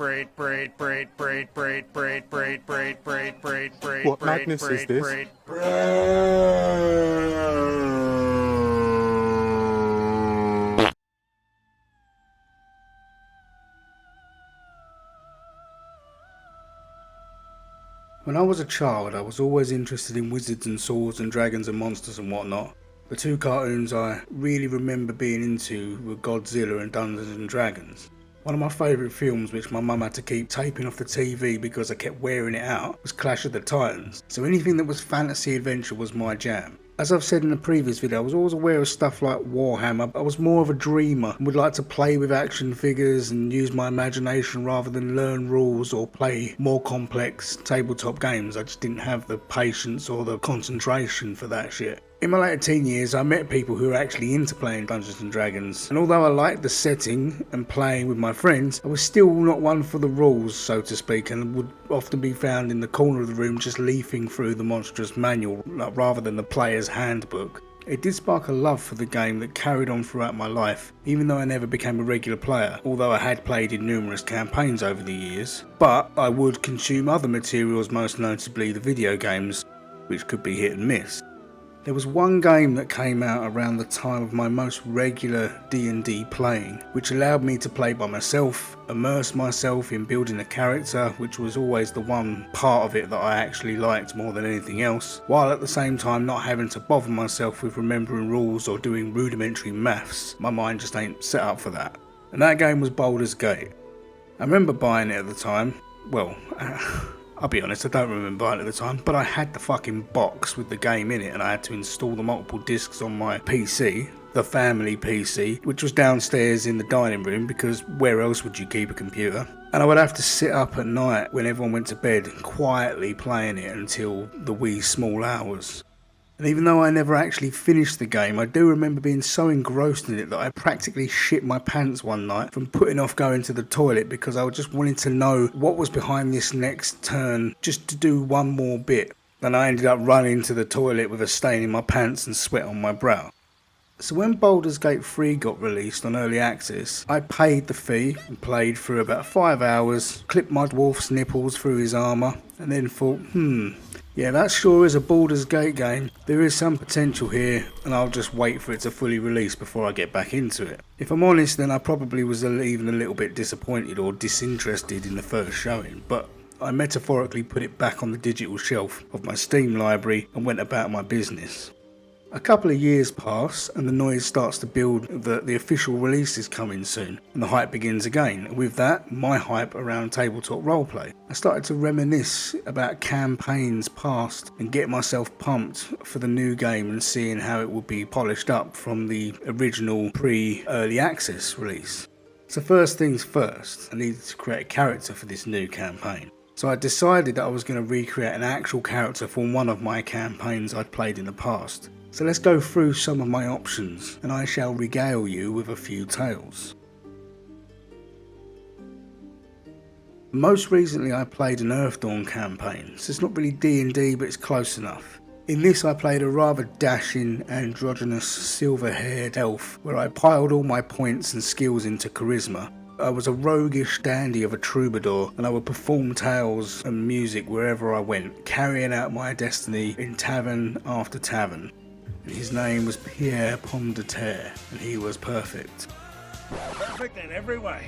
What madness is this? When I was a child, I was always interested in wizards and swords and dragons and monsters and whatnot. The two cartoons I really remember being into were Godzilla and Dungeons and Dragons. One of my favourite films, which my mum had to keep taping off the TV because I kept wearing it out, was Clash of the Titans, so anything that was fantasy adventure was my jam. As I've said in a previous video, I was always aware of stuff like Warhammer. I was more of a dreamer and would like to play with action figures and use my imagination rather than learn rules or play more complex tabletop games. I just didn't have the patience or the concentration for that shit. In my later teen years, I met people who were actually into playing Dungeons and Dragons, and although I liked the setting and playing with my friends, I was still not one for the rules, so to speak, and would often be found in the corner of the room just leafing through the monstrous manual rather than the player's handbook. It did spark a love for the game that carried on throughout my life, even though I never became a regular player, although I had played in numerous campaigns over the years. But I would consume other materials, most notably the video games, which could be hit and miss. There was one game that came out around the time of my most regular D&D playing, which allowed me to play by myself, immerse myself in building a character, which was always the one part of it that I actually liked more than anything else, while at the same time not having to bother myself with remembering rules or doing rudimentary maths. My mind just ain't set up for that. And that game was Baldur's Gate. I remember buying it at the time. Well, I'll be honest, I don't remember buying it at the time, but I had the fucking box with the game in it and I had to install the multiple discs on my PC, the family PC, which was downstairs in the dining room because where else would you keep a computer? And I would have to sit up at night when everyone went to bed quietly playing it until the wee small hours. And even though I never actually finished the game, I do remember being so engrossed in it that I practically shit my pants one night from putting off going to the toilet because I just wanted to know what was behind this next turn, just to do one more bit. And I ended up running to the toilet with a stain in my pants and sweat on my brow. So when Baldur's Gate 3 got released on early access, I paid the fee and played for about 5 hours, clipped my dwarf's nipples through his armour, and then thought, yeah, that sure is a Baldur's Gate game. There is some potential here, and I'll just wait for it to fully release before I get back into it. If I'm honest, then I probably was even a little bit disappointed or disinterested in the first showing, but I metaphorically put it back on the digital shelf of my Steam library and went about my business. A couple of years pass and the noise starts to build that the official release is coming soon, and the hype begins again. And with that, my hype around tabletop roleplay. I started to reminisce about campaigns past and get myself pumped for the new game and seeing how it would be polished up from the original pre-early access release. So first things first, I needed to create a character for this new campaign. So I decided that I was going to recreate an actual character from one of my campaigns I'd played in the past. So let's go through some of my options, and I shall regale you with a few tales. Most recently I played an Earthdawn campaign, so it's not really D&D but it's close enough. In this I played a rather dashing, androgynous, silver-haired elf, where I piled all my points and skills into charisma. I was a roguish dandy of a troubadour, and I would perform tales and music wherever I went, carrying out my destiny in tavern after tavern. His name was Pierre Pomme de Terre, and he was perfect. Perfect in every way.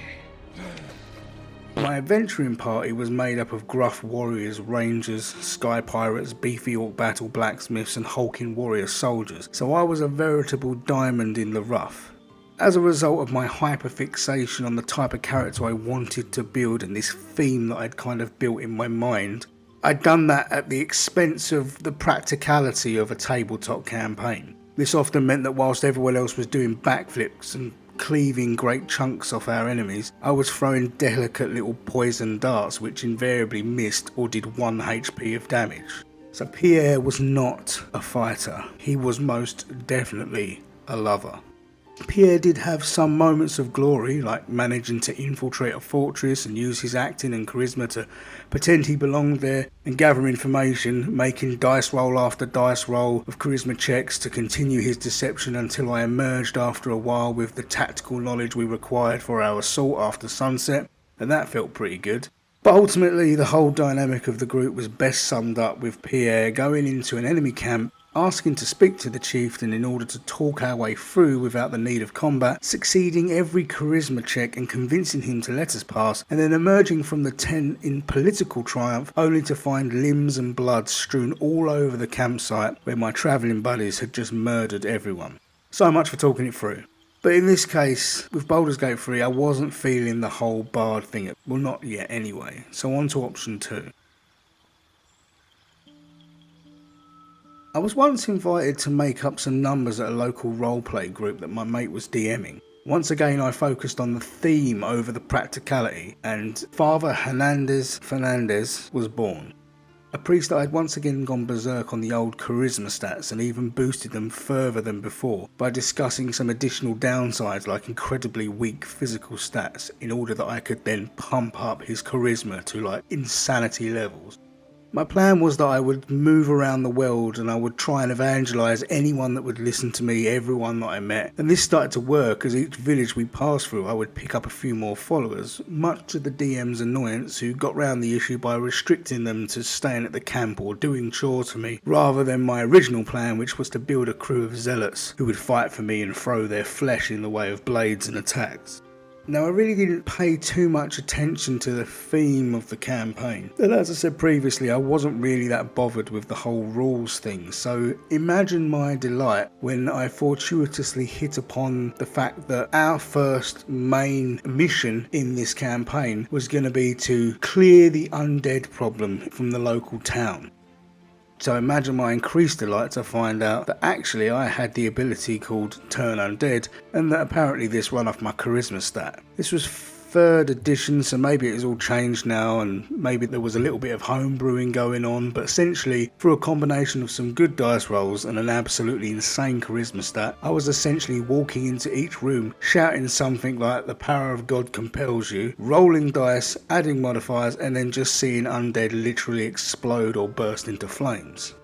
My adventuring party was made up of gruff warriors, rangers, sky pirates, beefy orc battle blacksmiths, and hulking warrior soldiers, so I was a veritable diamond in the rough. As a result of my hyperfixation on the type of character I wanted to build and this theme that I'd kind of built in my mind, I'd done that at the expense of the practicality of a tabletop campaign. This often meant that whilst everyone else was doing backflips and cleaving great chunks off our enemies, I was throwing delicate little poison darts which invariably missed or did 1 HP of damage. So Pierre was not a fighter, he was most definitely a lover. Pierre did have some moments of glory, like managing to infiltrate a fortress and use his acting and charisma to pretend he belonged there and gather information, making dice roll after dice roll of charisma checks to continue his deception until I emerged after a while with the tactical knowledge we required for our assault after sunset. and that felt pretty good. But ultimately, the whole dynamic of the group was best summed up with Pierre going into an enemy camp, asking to speak to the chieftain in order to talk our way through without the need of combat, succeeding every charisma check and convincing him to let us pass, and then emerging from the tent in political triumph only to find limbs and blood strewn all over the campsite where my travelling buddies had just murdered everyone. So much for talking it through. But in this case, with Baldur's Gate 3, I wasn't feeling the whole bard thing. Well, not yet anyway. So on to option 2. I was once invited to make up some numbers at a local roleplay group that my mate was DMing. Once again, I focused on the theme over the practicality, and Father Fernandez was born. A priest that had once again gone berserk on the old charisma stats and even boosted them further than before by discussing some additional downsides like incredibly weak physical stats in order that I could then pump up his charisma to like insanity levels. My plan was that I would move around the world and I would try and evangelise anyone that would listen to me, everyone that I met. And this started to work as each village we passed through I would pick up a few more followers, much to the DM's annoyance, who got round the issue by restricting them to staying at the camp or doing chores for me, rather than my original plan, which was to build a crew of zealots who would fight for me and throw their flesh in the way of blades and attacks. Now, I really didn't pay too much attention to the theme of the campaign, and as I said previously, I wasn't really that bothered with the whole rules thing, so imagine my delight when I fortuitously hit upon the fact that our first main mission in this campaign was going to be to clear the undead problem from the local town. So imagine my increased delight to find out that actually I had the ability called Turn Undead, and that apparently this run off my charisma stat. This was 3rd edition, so maybe it's all changed now, and maybe there was a little bit of home brewing going on, but essentially through a combination of some good dice rolls and an absolutely insane charisma stat, I was essentially walking into each room shouting something like "the power of God compels you," rolling dice, adding modifiers, and then just seeing undead literally explode or burst into flames.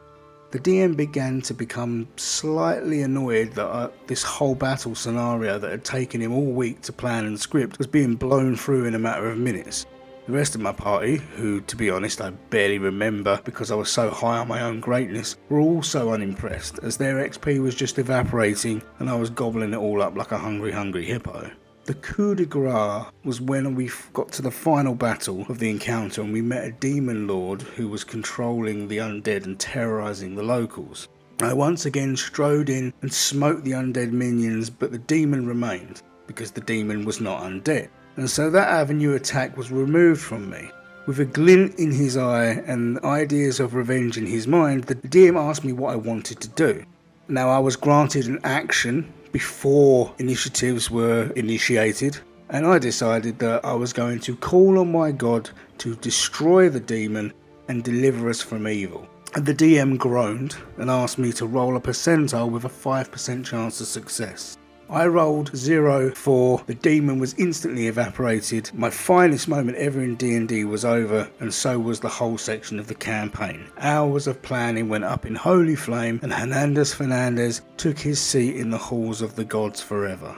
The DM began to become slightly annoyed that this whole battle scenario that had taken him all week to plan and script was being blown through in a matter of minutes. The rest of my party, who to be honest I barely remember because I was so high on my own greatness, were also unimpressed as their XP was just evaporating and I was gobbling it all up like a hungry hippo. The coup de grace was when we got to the final battle of the encounter and we met a demon lord who was controlling the undead and terrorising the locals. I once again strode in and smoked the undead minions, but the demon remained because the demon was not undead, and so that avenue attack was removed from me. With a glint in his eye and ideas of revenge in his mind, the DM asked me what I wanted to do. Now, I was granted an action before initiatives were initiated, and I decided that I was going to call on my god to destroy the demon and deliver us from evil. And the DM groaned and asked me to roll a percentile with a 5% chance of success. I rolled 0 for the demon was instantly evaporated. My finest moment ever in D&D was over, and so was the whole section of the campaign. Hours of planning went up in holy flame, and Fernandez took his seat in the halls of the gods forever.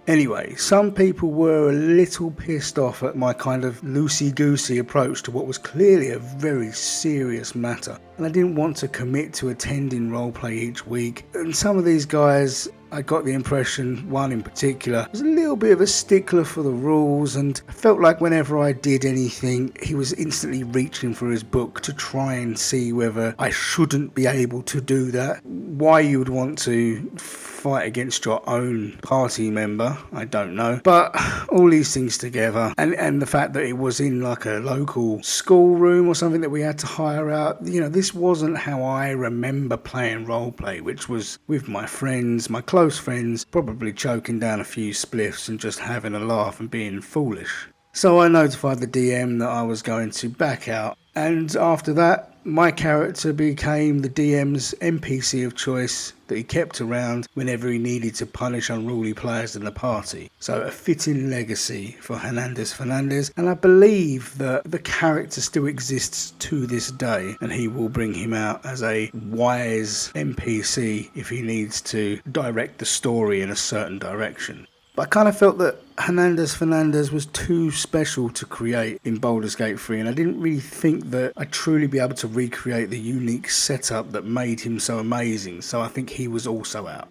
Anyway, some people were a little pissed off at my kind of loosey-goosey approach to what was clearly a very serious matter, and I didn't want to commit to attending roleplay each week. And some of these guys, I got the impression, one in particular, was a little bit of a stickler for the rules, and I felt like whenever I did anything, he was instantly reaching for his book to try and see whether I shouldn't be able to do that. Why you would want to fight against your own party member, I don't know. But all these things together, and the fact that it was in like a local schoolroom or something that we had to hire out, this wasn't how I remember playing roleplay, which was with my friends, my close friends, probably choking down a few spliffs and just having a laugh and being foolish. So I notified the DM that I was going to back out, and after that, my character became the DM's NPC of choice that he kept around whenever he needed to punish unruly players in the party. So a fitting legacy for Fernandez, and I believe that the character still exists to this day, and he will bring him out as a wise NPC if he needs to direct the story in a certain direction. But I kind of felt that Fernandez was too special to create in Baldur's Gate 3, and I didn't really think that I'd truly be able to recreate the unique setup that made him so amazing, so I think he was also out.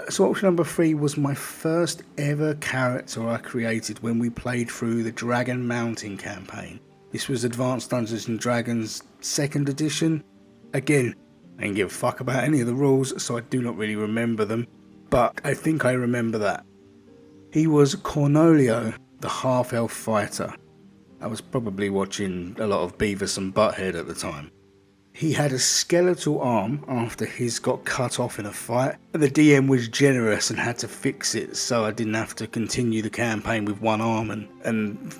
So option number 3 was my first ever character I created when we played through the Dragon Mountain campaign. This was Advanced Dungeons & Dragons 2nd edition. Again, I didn't give a fuck about any of the rules, so I do not really remember them, but I think I remember that. He was Cornolio, the half-elf fighter. I was probably watching a lot of Beavis and Butthead at the time. He had a skeletal arm after his got cut off in a fight, and the DM was generous and had to fix it so I didn't have to continue the campaign with one arm and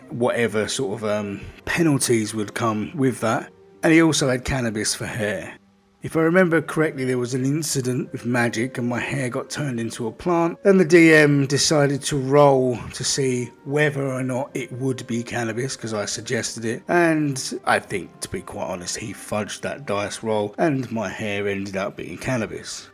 whatever sort of penalties would come with that. And he also had cannabis for hair. If I remember correctly, there was an incident with magic and my hair got turned into a plant, and the DM decided to roll to see whether or not it would be cannabis because I suggested it, and I think, to be quite honest, he fudged that dice roll and my hair ended up being cannabis.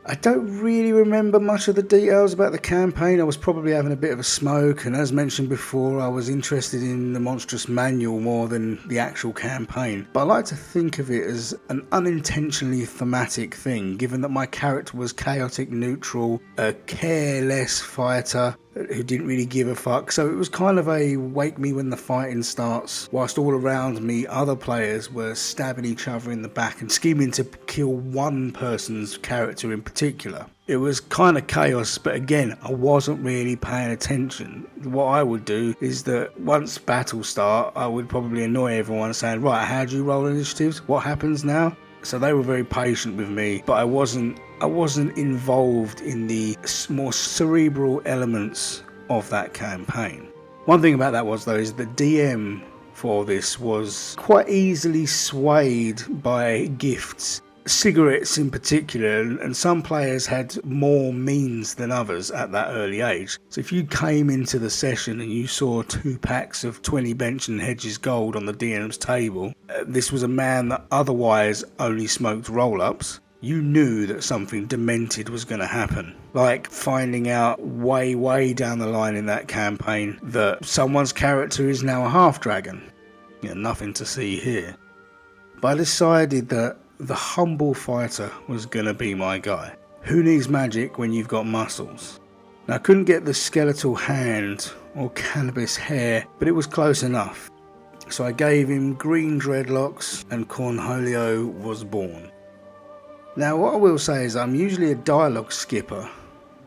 I don't really remember much of the details about the campaign. I was probably having a bit of a smoke, and as mentioned before, I was interested in the monstrous manual more than the actual campaign. But I like to think of it as an unintentionally thematic thing, given that my character was chaotic neutral, a careless fighter who didn't really give a fuck. So it was kind of a wake me when the fighting starts, whilst all around me other players were stabbing each other in the back and scheming to kill one person's character in particular. It was kind of chaos, but again, I wasn't really paying attention. What I would do is that once battle start, I would probably annoy everyone saying, right, how do you roll initiatives? What happens now? So they were very patient with me, but I wasn't involved in the more cerebral elements of that campaign. One thing about that was, though, is the DM for this was quite easily swayed by gifts. Cigarettes in particular, and some players had more means than others at that early age. So if you came into the session and you saw 2 packs of 20 Bench and Hedges Gold on the DM's table, this was a man that otherwise only smoked roll-ups, you knew that something demented was going to happen. Like finding out way down the line in that campaign that someone's character is now a half-dragon. Yeah, nothing to see here. But I decided that the humble fighter was gonna be my guy. Who needs magic when you've got muscles? Now, I couldn't get the skeletal hand or cannabis hair, but it was close enough. So I gave him green dreadlocks and Cornholio was born. Now, what I will say is I'm usually a dialogue skipper,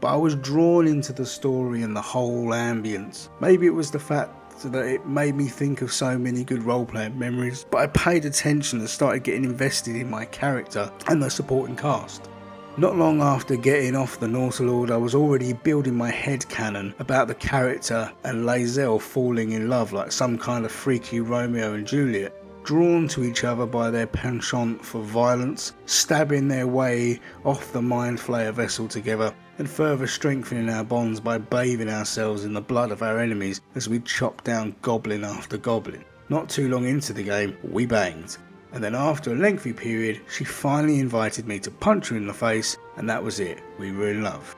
but I was drawn into the story and the whole ambience. Maybe it was the fact that it made me think of so many good role-playing memories, but I paid attention and started getting invested in my character and the supporting cast. Not long after getting off the Nautilord, I was already building my headcanon about the character and Lae'zel falling in love like some kind of freaky Romeo and Juliet, drawn to each other by their penchant for violence, stabbing their way off the Mind Flayer vessel together, and further strengthening our bonds by bathing ourselves in the blood of our enemies as we chopped down goblin after goblin. Not too long into the game, we banged, and then after a lengthy period, she finally invited me to punch her in the face, and that was it. We were in love.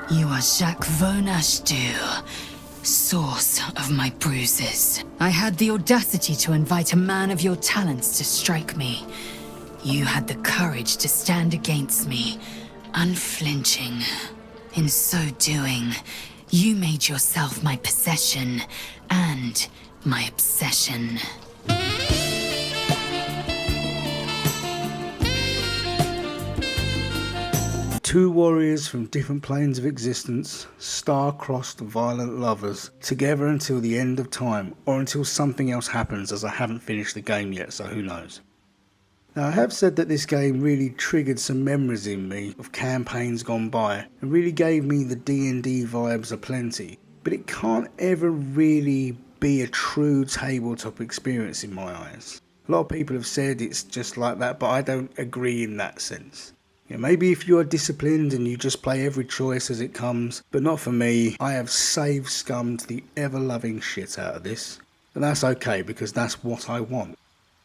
You are Jacques Vonashdu, source of my bruises. I had the audacity to invite a man of your talents to strike me. You had the courage to stand against me, unflinching. In so doing, you made yourself my possession and my obsession. Two warriors from different planes of existence, star-crossed violent lovers, together until the end of time, or until something else happens, as I haven't finished the game yet, so who knows. Now, I have said that this game really triggered some memories in me of campaigns gone by, and really gave me the D&D vibes aplenty, but it can't ever really be a true tabletop experience in my eyes. A lot of people have said it's just like that, but I don't agree in that sense. Maybe if you are disciplined and you just play every choice as it comes, but not for me. I have save-scummed the ever-loving shit out of this, and that's okay because that's what I want.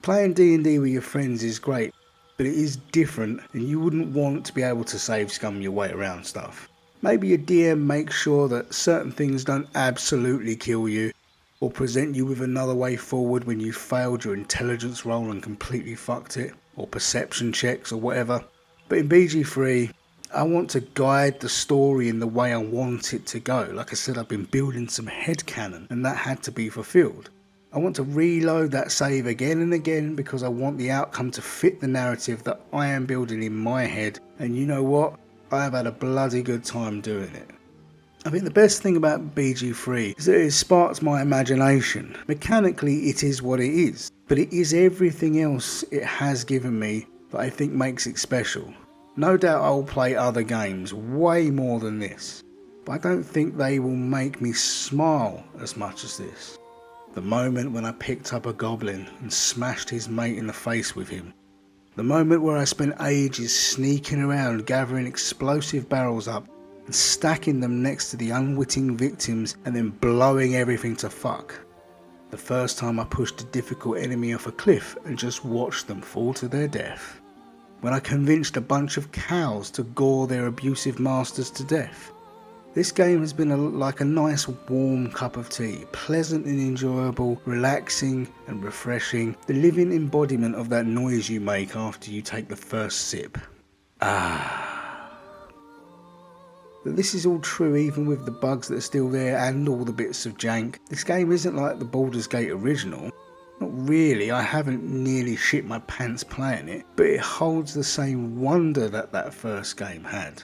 Playing D&D with your friends is great, but it is different and you wouldn't want to be able to save scum your way around stuff. Maybe your DM makes sure that certain things don't absolutely kill you, or present you with another way forward when you failed your intelligence roll and completely fucked it, or perception checks or whatever. But in BG3, I want to guide the story in the way I want it to go. Like I said, I've been building some headcanon and that had to be fulfilled. I want to reload that save again and again because I want the outcome to fit the narrative that I am building in my head, and you know what? I have had a bloody good time doing it. I think the best thing about BG3 is that it sparks my imagination. Mechanically it is what it is, but it is everything else it has given me that I think makes it special. No doubt I will play other games way more than this, but I don't think they will make me smile as much as this. The moment when I picked up a goblin and smashed his mate in the face with him. The moment where I spent ages sneaking around gathering explosive barrels up and stacking them next to the unwitting victims and then blowing everything to fuck. The first time I pushed a difficult enemy off a cliff and just watched them fall to their death. When I convinced a bunch of cows to gore their abusive masters to death. This game has been like a nice warm cup of tea, pleasant and enjoyable, relaxing and refreshing, the living embodiment of that noise you make after you take the first sip. Ah. But this is all true even with the bugs that are still there and all the bits of jank. This game isn't like the Baldur's Gate original. Not really, I haven't nearly shit my pants playing it, but it holds the same wonder that that first game had.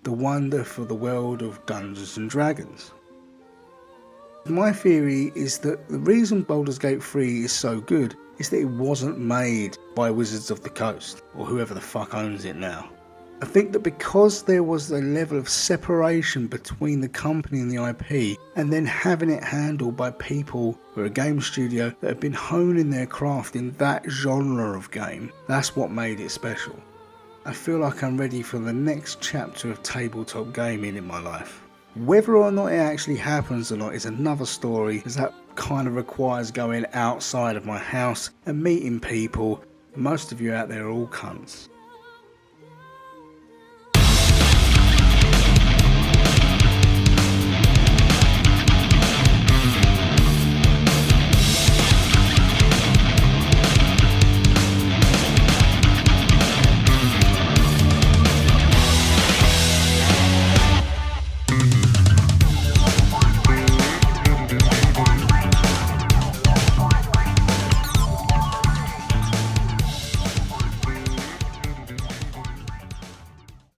The wonder for the world of Dungeons and Dragons. My theory is that the reason Baldur's Gate 3 is so good is that it wasn't made by Wizards of the Coast, or whoever the fuck owns it now. I think that because there was a level of separation between the company and the IP, and then having it handled by people or a game studio that have been honing their craft in that genre of game, that's what made it special. I feel like I'm ready for the next chapter of tabletop gaming in my life. Whether or not it actually happens or not is another story, as that kind of requires going outside of my house and meeting people. Most of you out there are all cunts.